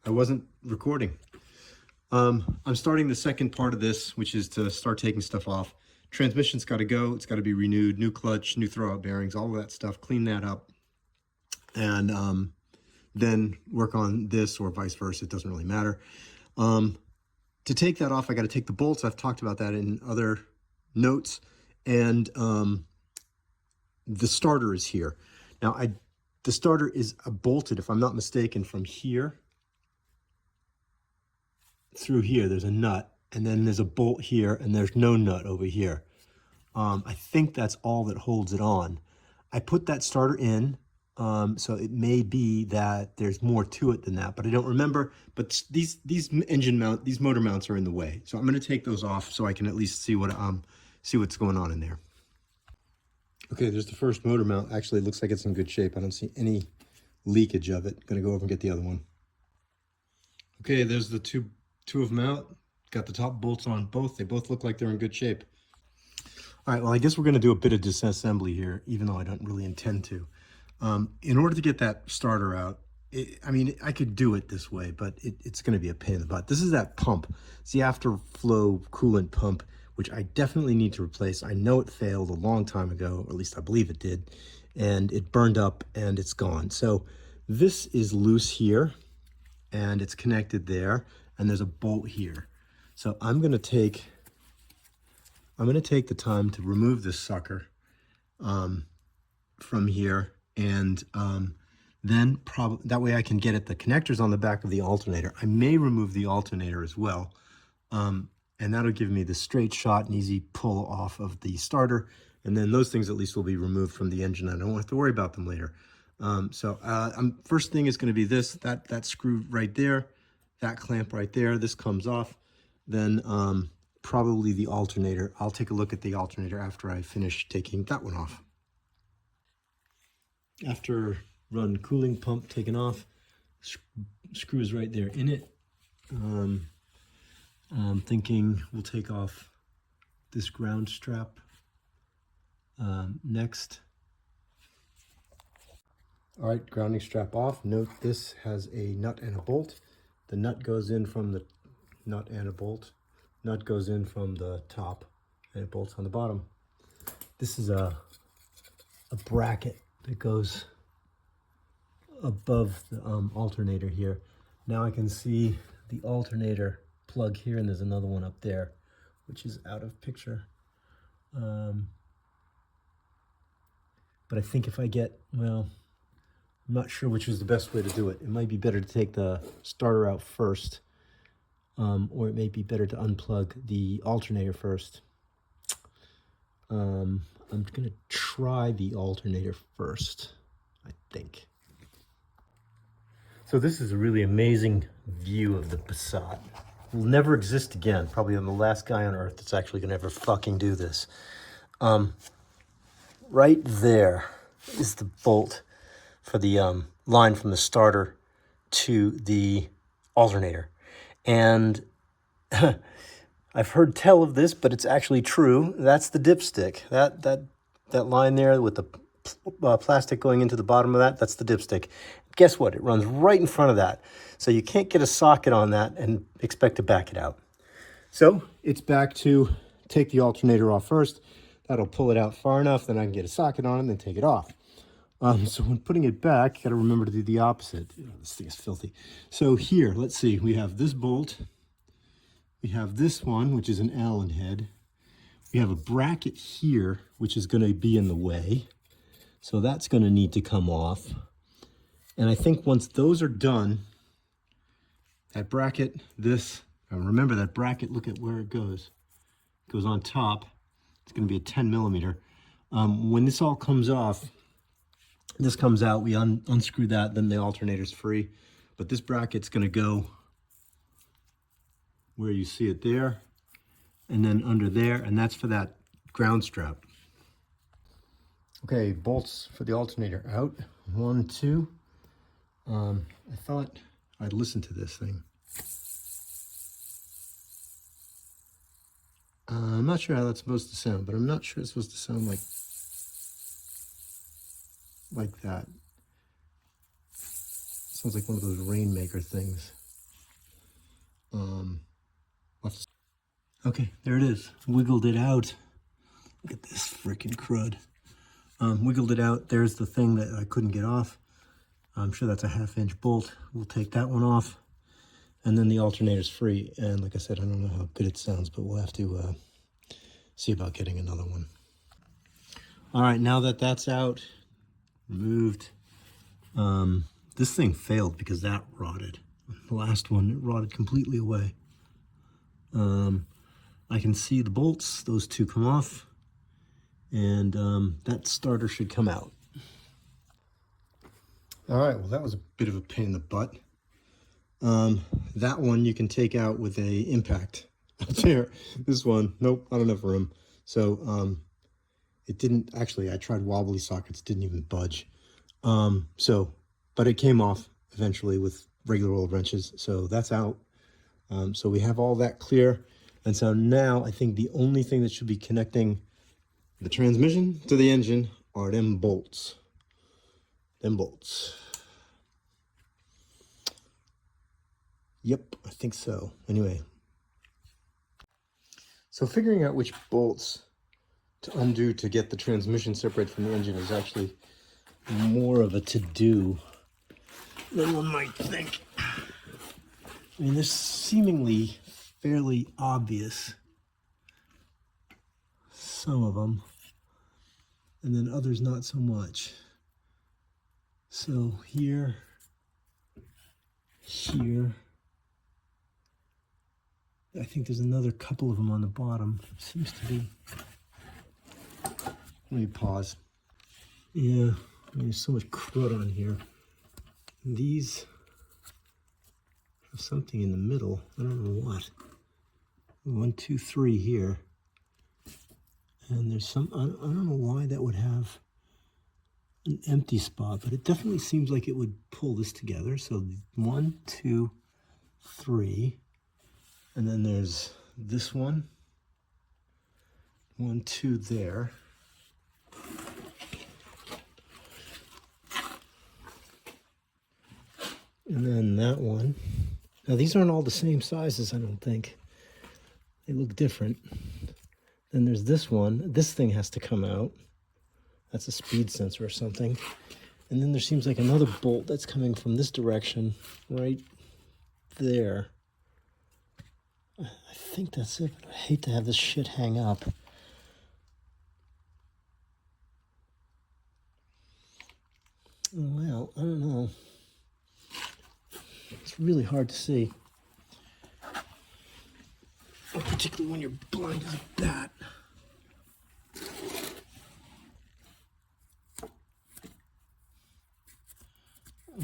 I wasn't recording. I'm starting the second part of this, which is to start taking stuff off. Transmission's got to go. It's got to be renewed. New clutch, new throwout bearings, all of that stuff. Clean that up. And then work on this or vice versa. It doesn't really matter. To take that off, I got to take the bolts. I've talked about that in other notes. And the starter is here. Now, the starter is bolted, if I'm not mistaken, from here through here. There's a nut, and then there's a bolt here, and there's no nut over here. I think that's all that holds it on. I put that starter in, so it may be that there's more to it than that, but I don't remember. But these motor mounts are in the way, so I'm going to take those off so I can at least see what's going on in there. Okay, there's the first motor mount. Actually, it looks like it's in good shape. I don't see any leakage of it. I'm going to go over and get the other one. Okay, there's the two of them out. Got the top bolts on both. They both look like they're in good shape. All right, well, I guess we're going to do a bit of disassembly here, even though I don't really intend to. In order to get that starter out, I mean, I could do it this way, but it's going to be a pain in the butt. This is that pump. It's the afterflow coolant pump, which I definitely need to replace. I know it failed a long time ago, or at least I believe it did, and it burned up and it's gone. So this is loose here, and it's connected there, and there's a bolt here. So I'm going to take the time to remove this sucker from here, and then that way I can get at the connectors on the back of the alternator. I may remove the alternator as well, and that'll give me the straight shot and easy pull off of the starter, and then those things at least will be removed from the engine. I don't have to worry about them later. First thing is going to be that screw right there, that clamp right there. This comes off. Then probably the alternator. I'll take a look at the alternator after I finish taking that one off. After run cooling pump taken off, screws right there in it. I'm thinking we'll take off this ground strap next. All right, grounding strap off. Note this has a nut and a bolt. The nut goes in from the nut and a bolt. Nut goes in from the top and it bolts on the bottom. This is a bracket that goes above the alternator here. Now I can see the alternator plug here, and there's another one up there, which is out of picture. But I think if I get, well, I'm not sure which is the best way to do it. It might be better to take the starter out first, or it may be better to unplug the alternator first. I'm going to try the alternator first, I think. So this is a really amazing view of the Passat. It will never exist again. Probably I'm the last guy on earth that's actually going to ever fucking do this. Right there is the bolt for the line from the starter to the alternator. And I've heard tell of this, but it's actually true. That's the dipstick. That line there with the plastic going into the bottom of that's the dipstick. Guess what? It runs right in front of that. So you can't get a socket on that and expect to back it out. So it's back to take the alternator off first. That'll pull it out far enough, then I can get a socket on it and then take it off. So when putting it back, you got to remember to do the opposite. This thing is filthy. So here, let's see. We have this bolt. We have this one, which is an Allen head. We have a bracket here, which is going to be in the way. So that's going to need to come off. And I think once those are done, that bracket, remember that bracket, look at where it goes. It goes on top. It's going to be a 10 millimeter. When this all comes off, this comes out, we unscrew that, then the alternator's free. But this bracket's going to go where you see it there, and then under there, and that's for that ground strap. Okay, bolts for the alternator out. 1, 2. I thought I'd listen to this thing. I'm not sure how that's supposed to sound, but I'm not sure it's supposed to sound like that. Sounds like one of those Rainmaker things. Okay, there it is. Wiggled it out. Look at this freaking crud. Wiggled it out. There's the thing that I couldn't get off. I'm sure that's a 1/2-inch bolt. We'll take that one off. And then the alternator's free. And like I said, I don't know how good it sounds, but we'll have to see about getting another one. All right, now that that's out, removed. This thing failed because that rotted. The last one, it rotted completely away. I can see the bolts, those two come off, and that starter should come out. All right, well, that was a bit of a pain in the butt. That one you can take out with a impact up there. This one, nope, not enough room. So it didn't, actually, I tried wobbly sockets, didn't even budge. But it came off eventually with regular old wrenches, so that's out. So we have all that clear. And so now I think the only thing that should be connecting the transmission to the engine are them bolts. Them bolts. Yep, I think so. Anyway. So figuring out which bolts to undo to get the transmission separate from the engine is actually more of a to-do than one might think. I mean, they're seemingly fairly obvious, some of them, and then others not so much. So here, I think there's another couple of them on the bottom. Seems to be. Let me pause. Yeah, I mean, there's so much crud on here. These have something in the middle. I don't know what. 1, 2, 3 here. And there's some, I don't know why that would have an empty spot, but it definitely seems like it would pull this together. So 1, 2, 3. And then there's this one. 1, 2 there. And then that one. Now these aren't all the same sizes, I don't think. They look different. Then there's this one. This thing has to come out. That's a speed sensor or something. And then there seems like another bolt that's coming from this direction, right there. I think that's it, but I hate to have this shit hang up. Well, I don't know. It's really hard to see. Particularly when you're blind like that.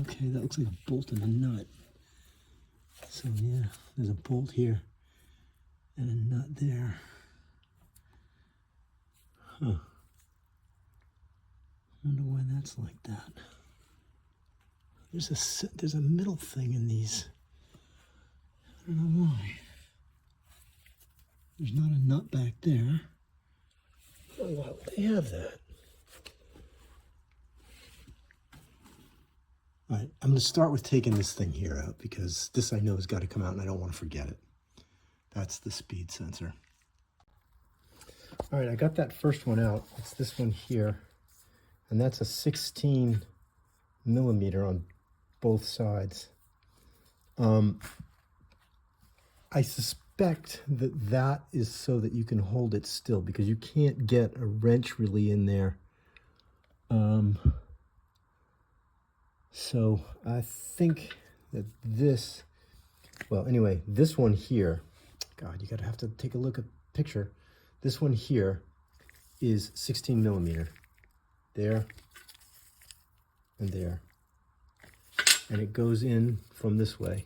Okay, that looks like a bolt and a nut. So yeah, there's a bolt here and a nut there. Huh. I wonder why that's like that. There's a middle thing in these. I don't know why. There's not a nut back there. Oh, why would they have that? All right, I'm going to start with taking this thing here out because this I know has got to come out and I don't want to forget it. That's the speed sensor. All right, I got that first one out. It's this one here. And that's a 16 millimeter on both sides. I suspect that that is so that you can hold it still because you can't get a wrench really in there. So I think that this, well, anyway, this one here, God, you gotta have to take a look at the picture. This one here is 16 millimeter. There and there. And it goes in from this way.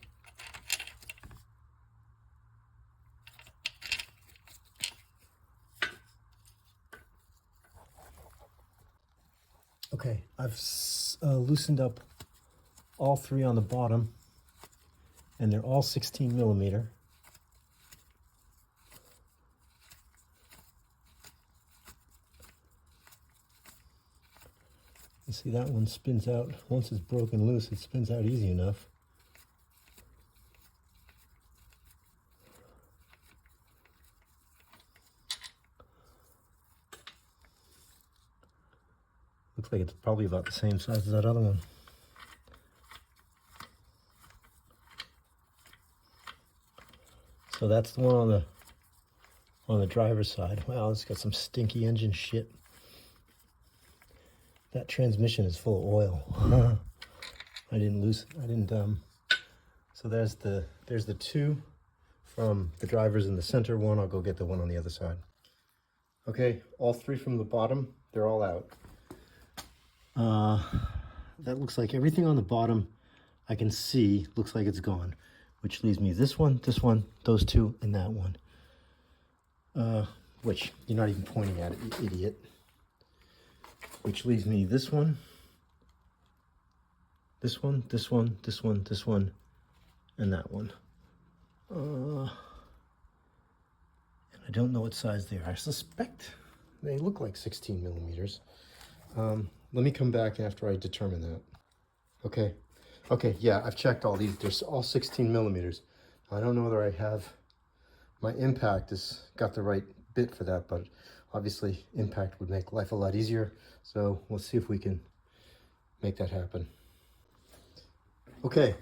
Okay, I've loosened up all three on the bottom, and they're all 16 millimeter. You see that one spins out. Once it's broken loose, it spins out easy enough. Looks like it's probably about the same size as that other one. So that's the one on the driver's side. Wow, it's got some stinky engine shit. That transmission is full of oil. I didn't. So there's the two from the drivers in the center one. I'll go get the one on the other side. Okay, all three from the bottom, they're all out. That looks like everything on the bottom I can see looks like it's gone, which leaves me this one, those two, and that one. Which you're not even pointing at it, you idiot. Which leaves me this one, this one, and that one. And I don't know what size they are. I suspect they look like 16 millimeters. Let me come back after I determine that. Okay, yeah, I've checked all these. They're all 16 millimeters. I don't know whether I have, my impact has got the right bit for that, but obviously impact would make life a lot easier. So we'll see if we can make that happen. Okay,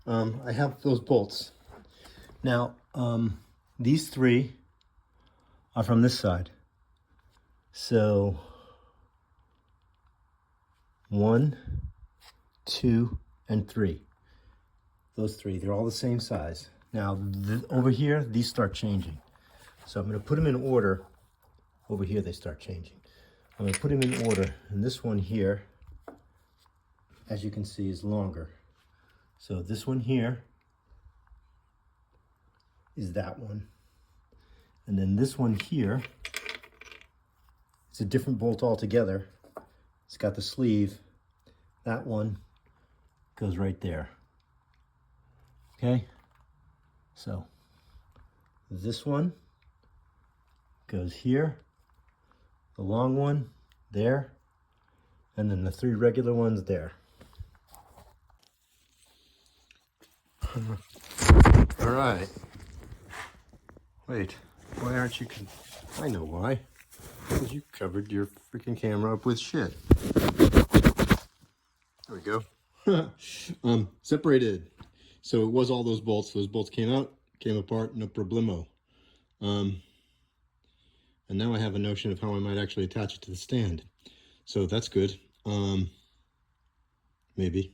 I have those bolts. Now, these three are from this side. So 1, 2, and 3. Those three, they're all the same size. Now, over here, these start changing. So I'm going to put them in order. Over here, they start changing. I'm going to put them in order, and this one here, as you can see, is longer. So this one here is that one. And then this one here, it's a different bolt altogether. It's got the sleeve. That one goes right there. Okay? So this one goes here, the long one there, and then the 3 regular ones there. All right. Wait, why aren't you? I know why. Because you covered your freaking camera up with shit. There we go. Separated. So it was all those bolts. Those bolts came out, came apart, no problemo. And now I have a notion of how I might actually attach it to the stand. So that's good. Maybe.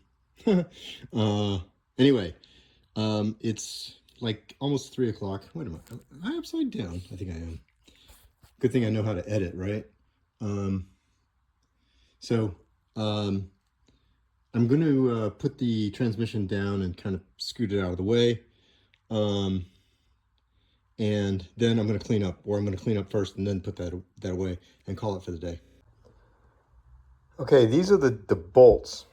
Anyway, it's like almost 3 o'clock. Wait a minute. Am I upside down? I think I am. Good thing I know how to edit, right? I'm going to put the transmission down and kind of scoot it out of the way. And then I'm going to clean up, or I'm going to clean up first and then put that away and call it for the day. Okay, these are the bolts.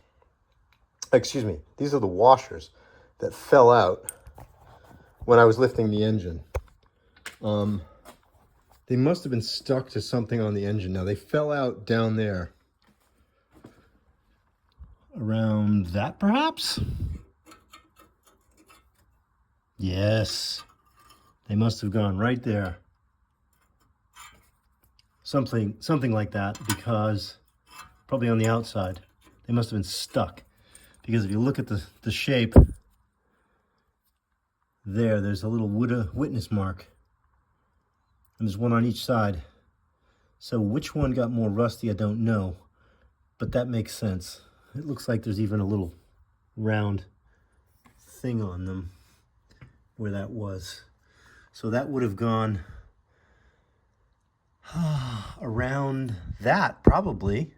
Excuse me. These are the washers that fell out when I was lifting the engine. They must have been stuck to something on the engine. Now, they fell out down there. Around that, perhaps? Yes. They must have gone right there. Something like that, because probably on the outside. They must have been stuck. Because if you look at the shape, there's a little witness mark. And there's one on each side. So which one got more rusty, I don't know. But that makes sense. It looks like there's even a little round thing on them where that was. So that would have gone around that, probably.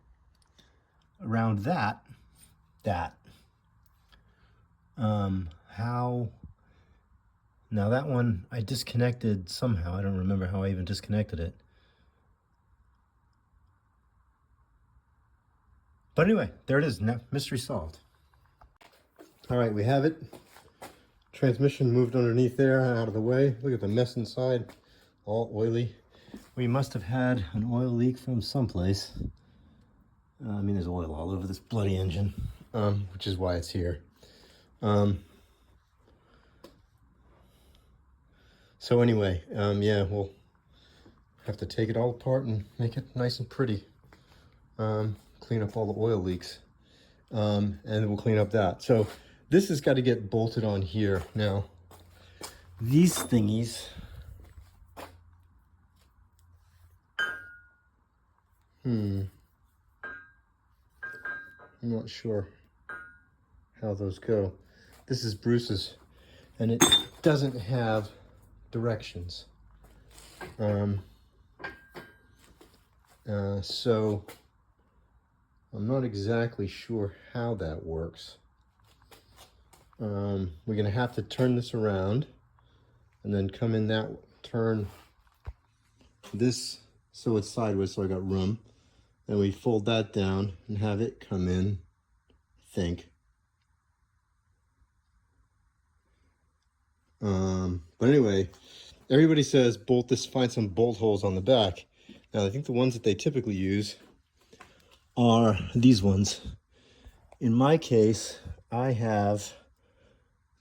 Around that. How? Now that one I disconnected somehow. I don't remember how I even disconnected it. But anyway, there it is. Now, mystery solved. All right, we have it. Transmission moved underneath there, out of the way. Look at the mess inside, all oily. We must have had an oil leak from someplace. I mean, there's oil all over this bloody engine, which is why it's here. So anyway, yeah, we'll have to take it all apart and make it nice and pretty. clean up all the oil leaks. And we'll clean up that. So this has got to get bolted on here. Now, these thingies, I'm not sure how those go. This is Bruce's, and it doesn't have directions. So I'm not exactly sure how that works. We're gonna have to turn this around and then come in that, turn this so it's sideways so I got room. Then we fold that down and have it come in, I think. But anyway, everybody says bolt this, find some bolt holes on the back. Now I think the ones that they typically use are these ones. In my case, I have,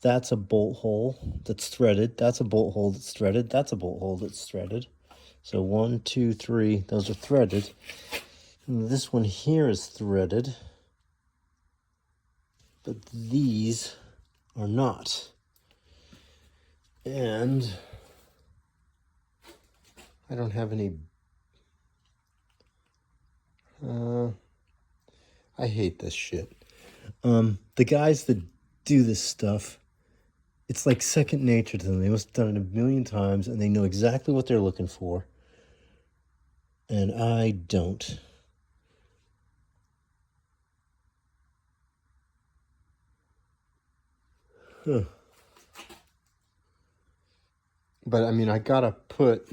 that's a bolt hole that's threaded, that's a bolt hole that's threaded, that's a bolt hole that's threaded. So 1, 2, 3, those are threaded. And this one here is threaded, but these are not. And I don't have any, I hate this shit. The guys that do this stuff, it's like second nature to them. They must have done it a million times and they know exactly what they're looking for. And I don't. Huh. But I mean, I gotta put,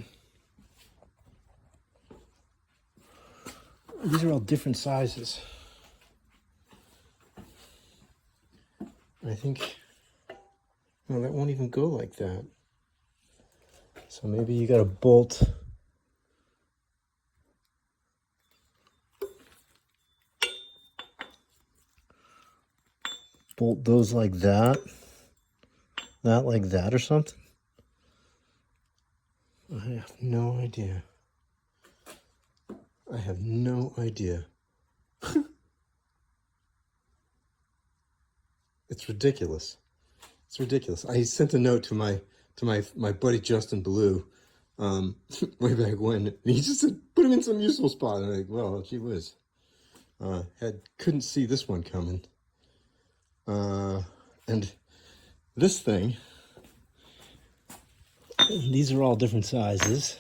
these are all different sizes. I think, no, that won't even go like that. So maybe you gotta bolt those like that, that like that or something. I have no idea. I have no idea. It's ridiculous. It's ridiculous. I sent a note to my buddy Justin Ballou, way back when. And he just said, put him in some useful spot. And I'm like, well, gee whiz. Couldn't see this one coming. And this thing, these are all different sizes.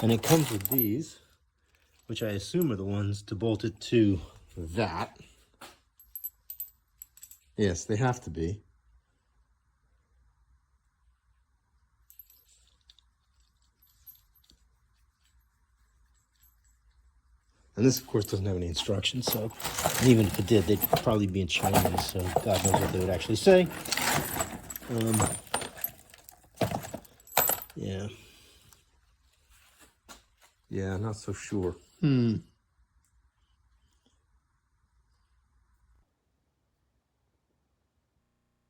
And it comes with these, which I assume are the ones to bolt it to that. Yes, they have to be. And this, of course, doesn't have any instructions, so, and even if it did, they'd probably be in Chinese, so God knows what they would actually say. Yeah. Yeah, not so sure.